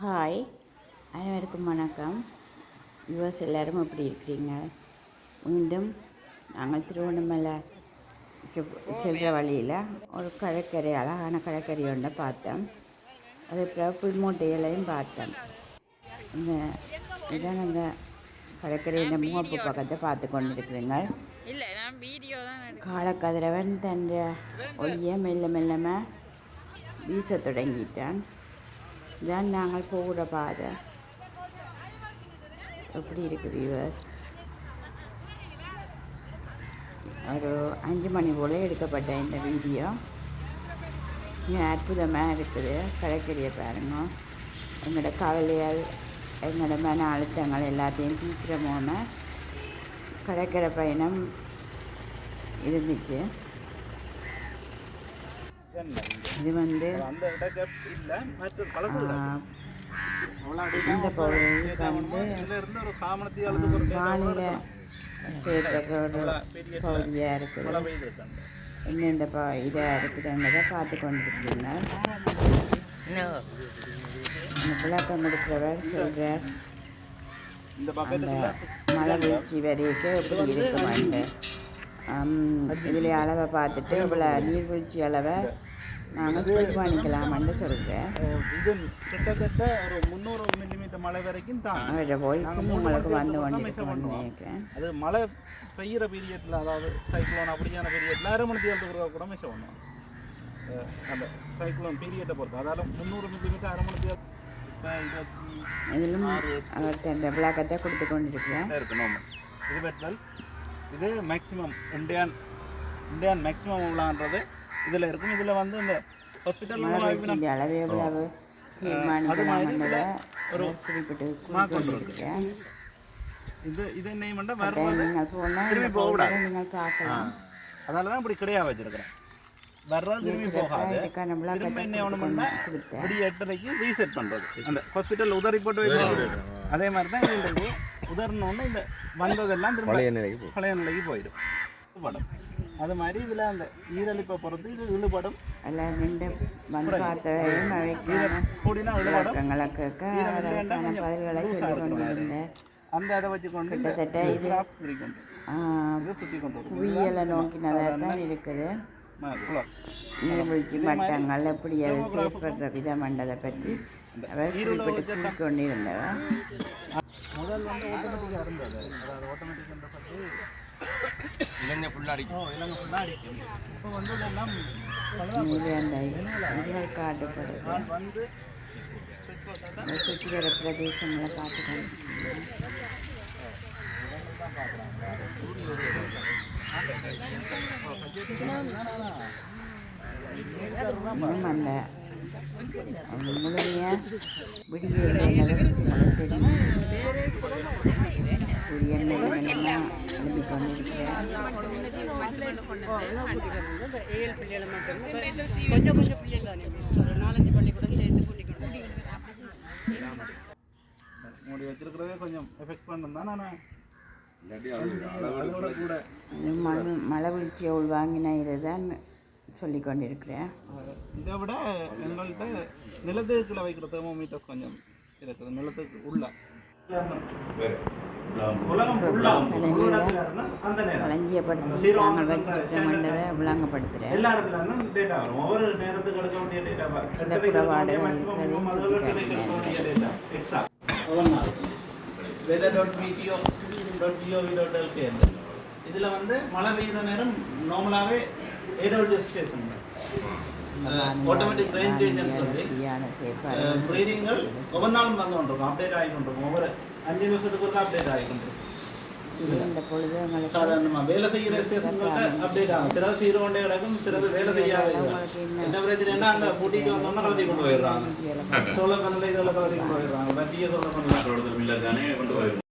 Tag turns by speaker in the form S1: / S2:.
S1: Hi, அனைவருக்கும் வணக்கம். Yours எல்லோரும் எப்படி இருக்கிறீங்க? மீண்டும் நாங்கள் திருவண்ணாமலைக்கு செல்கிற வழியில் ஒரு கடற்கரை, அழகான கடற்கரை ஒன்றை பார்த்தோம். அது புல்மூட்டைகளையும் பார்த்தோம். இதான் அந்த கடற்கரையின் முகப்பு பக்கத்தை பார்த்து கொண்டிருக்கிறீங்க. காலக்கதிரவன் தன் ஒளியை மெல்ல மெல்லமாக வீச தொடங்கிட்டான். இதான் நாங்கள் போகிற பாதை. எப்படி இருக்குது வியூவர்ஸ்? ஒரு 5 மணி போல் எடுக்கப்பட்ட இந்த வீடியோ மிக அற்புதமாக இருக்குது. கடற்கரையை பாருங்க. எங்களோட கவலையால் எங்களோட மன அழுத்தங்கள் எல்லாத்தையும் தீக்கிரமான கடற்கரை பயணம் இருந்துச்சு. இது வந்து இந்த பகுதியில் வந்து வானிலை சேர்த்த ஒரு பகுதியாக இருக்குது. எந்தெந்த இதாக இருக்குதுன்றதை பார்த்து கொண்டிருக்கீங்க. அந்த விளக்கம் கொடுக்குறவர் சொல்கிறார், அந்த மழை வீழ்ச்சி வரைக்கும் எப்படி இருக்குமாண்டு இதில் அளவை பார்த்துட்டு இவ்வளோ நீர்வீழ்ச்சி அளவை நாங்கள் தீர்மானிக்கலாமான்னு சொல்கிறேன்.
S2: இது கிட்டத்தட்ட ஒரு 300 மில்லிமீட்டர் மழை வரைக்கும் தான்
S1: அவரோட வாய்ஸும் உங்களுக்கு வந்து கொண்டிருக்கணும்னு நினைக்கிறேன்.
S2: அது மழை பெய்கிற பீரியடில், அதாவது சைக்ளோன் அப்படியான பீரியடில் 1/2 மணி நேரத்துக்கு கூட மிஸ் பண்ணுவோம். அந்த சைக்ளோன் பீரியட்டை பொறுத்து அதாவது 300 மில்லிமீட்டர் 1/2 மணி நேரம்
S1: இதிலும் அவர் அந்த விளக்கத்தை கொடுத்து கொண்டிருக்கிறேன்.
S2: இருக்கணும். இது பெட்ரோல், இது மேக்ஸிமம் இந்தியன் மேக்ஸிமம் உள்ளான்றது இதில் இருக்கும். இதில் வந்து இந்த ஹாஸ்பிட்டல்
S1: அளவு எவ்வளவு தீர்மானிக்கலாம்ன்றதை ஒரு குறிப்பிட்டு கொடுத்துருக்கேன்.
S2: இது என்ன பண்ணால்
S1: நீங்கள் போனால் திரும்பி போகக்கூடாது, நீங்கள் பார்க்கலாம்.
S2: அதனால தான் இப்படி கிடையாது வச்சுருக்கிறேன். வர்றது திரும்பி போகாது. திரும்ப என்ன ஒன்று கொடுத்தேன். 8:30க்கு ரீசெட் பண்ணுறது. அந்த ஹாஸ்பிட்டல் உதறி போட்டு வைக்கிறது. அதே மாதிரி தான் இன்றைக்கு உதறணுன்னு இந்த வந்ததெல்லாம் திரும்ப பழைய நிலைக்கு போயிடும். படம் அது மாதிரி இதில் அந்த ஈரழிப்பை பொறுத்து இது இழுபடும்.
S1: எல்லாம் ரெண்டு வந்து பார்த்தவையும்
S2: கூடினா இழுபடும்.
S1: பதில்களை சொல்லி கொண்டிருந்தேன்.
S2: அந்த அதை வச்சு கொண்டு
S1: கிட்டத்தட்ட இது
S2: சுற்றி கொண்டு
S1: புவியியலை நோக்கினதாக தான் இருக்குது. நீர்வீழ்ச்சி மட்டங்கள் எப்படி அதை செயற்படுற விதம் என்றதை பற்றி அவர் குறிப்பிட்டு கூறிக்கொண்டிருந்தவர்.
S2: முதல் வந்து ஆட்டோமேட்டிக்காக இருந்தது. அதாவது ஆட்டோமேட்டிக் பற்றி இலங்கை ஃபுல்லாக அடிக்கும். இப்போ வந்து இதெல்லாம்
S1: அந்த இதுகள் காட்டப்படுது.
S2: வந்து
S1: சுற்றி வர பிரதேசங்களை பார்த்துக்கணும். அந்த முழுமையாக விடியல் தெரியும். சூரியன் எழுப்பி கொண்டிருக்கிறேன்.
S2: மூடி வச்சிருக்கிறதே கொஞ்சம் எஃபெக்ட் பண்ணும் தான். நான்
S1: மழை வீழ்ச்சியை உள்வாங்கின இதை தான் சொல்லி கொண்டிருக்கிறேன்.
S2: இதை விட எங்கள்கிட்ட நிலத்துக்குள்ள வைக்கிற தெர்மோமீட்டர்ஸ் கொஞ்சம் இருக்குது. நிலத்துக்கு உள்ள
S1: களஞ்சியப்படுத்தி நாங்கள் வச்சிருக்கிறோம்ன்றதை விளங்கப்படுத்துகிறேன். சில குறைபாடுகள் இருக்கிறதையும் சுட்டிக்காட்டுகிறேன்.
S2: இதில் வந்து மழை பெய்யுற நேரம் நார்மலாகவே ஏரோஜஸ்டேஷன் ஆட்டோமேட்டிக் ரெயின் சேஞ்சஸ் சொல்லி ப்ரீடிங்கள் ஒவ்வொரு நாளும் வந்து கொண்டிருக்கும், அப்டேட் ஆகி கொண்டிருக்கும். ஒவ்வொரு 5 நிமிஷத்துக்கு ஒரு அப்டேட் ஆகி கொண்டிருக்கும்.
S1: இந்த பொழுது
S2: சாதாரணமாக வேலை செய்கிற ஸ்டேஷன்கள்ட்ட அப்டேட் ஆகும். சிலது 0 கொண்டே கிடக்கும், சிலது வேலை செய்யாது. என்ன பிரச்சனைன்னா அங்கே கூட்டிகிட்டு வந்தோம்னா கலத்தி கொண்டு போயிடுறாங்க. சோழ கண்ணில் இதெல்லாம் கலத்தி கொண்டு போயிடுறாங்க. வட்டியை சோழ கண்ணில்